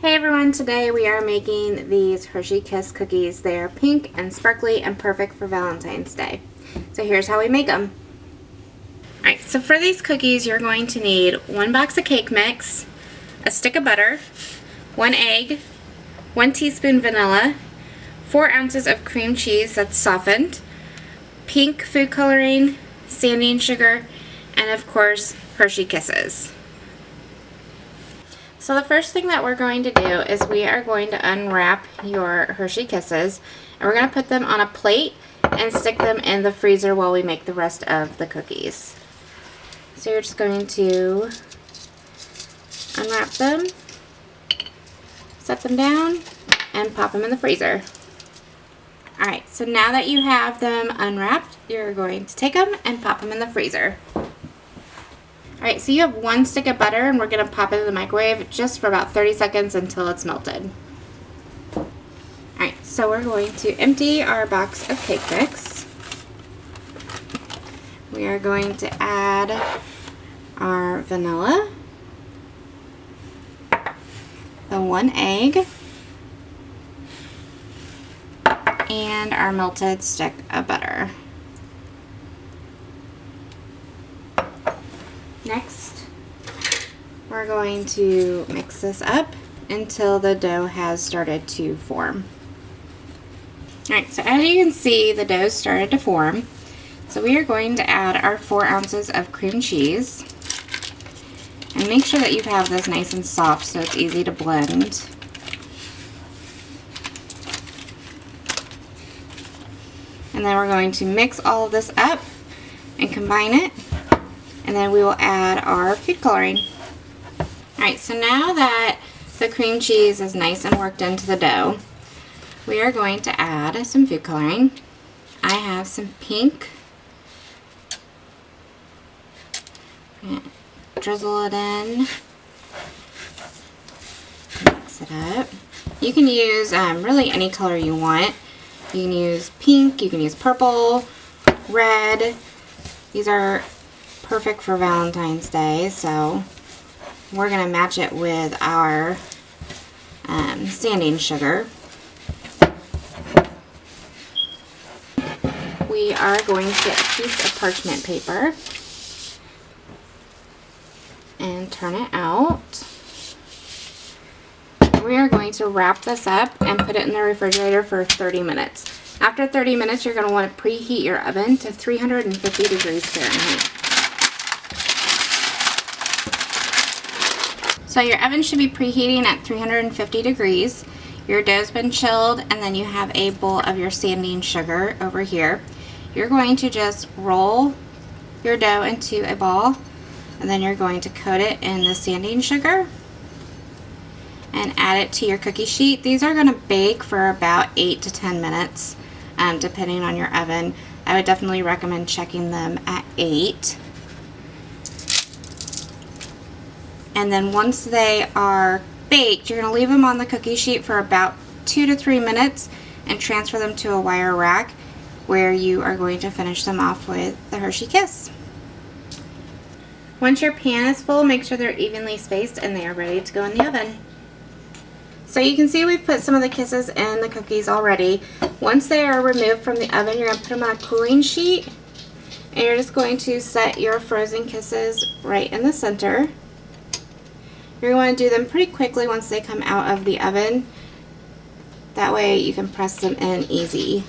Hey everyone, today we are making these Hershey Kiss cookies. They are pink and sparkly and perfect for Valentine's Day. So here's how we make them. Alright, so for these cookies you're going to need 1 box of cake mix, a stick of butter, 1 egg, 1 teaspoon vanilla, 4 ounces of cream cheese that's softened, pink food coloring, sanding sugar, and of course Hershey Kisses. So the first thing that we're going to do is we are going to unwrap your Hershey Kisses, and we're going to put them on a plate and stick them in the freezer while we make the rest of the cookies. So you're just going to unwrap them, set them down, and pop them in the freezer. Alright, so now that you have them unwrapped, you're going to take them and pop them in the freezer. Alright, so you have 1 stick of butter, and we're going to pop it in the microwave just for about 30 seconds until it's melted. Alright, so we're going to empty our box of cake mix. We are going to add our vanilla, the 1 egg, and our melted stick of butter. Next, we're going to mix this up until the dough has started to form. Alright, so as you can see, the dough started to form. So we are going to add our 4 ounces of cream cheese. And make sure that you have this nice and soft so it's easy to blend. And then we're going to mix all of this up and combine it. And then we will add our food coloring. Alright, so now that the cream cheese is nice and worked into the dough, we are going to add some food coloring. I have some pink. Drizzle it in. Mix it up. You can use really any color you want. You can use pink, you can use purple, red. These are perfect for Valentine's Day, so we're going to match it with our sanding sugar. We are going to get a piece of parchment paper and turn it out. We are going to wrap this up and put it in the refrigerator for 30 minutes. After 30 minutes, you're going to want to preheat your oven to 350 degrees Fahrenheit. So your oven should be preheating at 350 degrees. Your dough's been chilled, and then you have a bowl of your sanding sugar over here. You're going to just roll your dough into a ball, and then you're going to coat it in the sanding sugar and add it to your cookie sheet. These are going to bake for about 8 to 10 minutes, depending on your oven. I would definitely recommend checking them at 8. And then once they are baked, you're going to leave them on the cookie sheet for about 2 to 3 minutes and transfer them to a wire rack where you are going to finish them off with the Hershey Kiss. Once your pan is full, make sure they're evenly spaced and they are ready to go in the oven. So you can see we've put some of the kisses in the cookies already. Once they are removed from the oven, you're going to put them on a cooling sheet, and you're just going to set your frozen kisses right in the center. You're going to do them pretty quickly once they come out of the oven. That way you can press them in easy.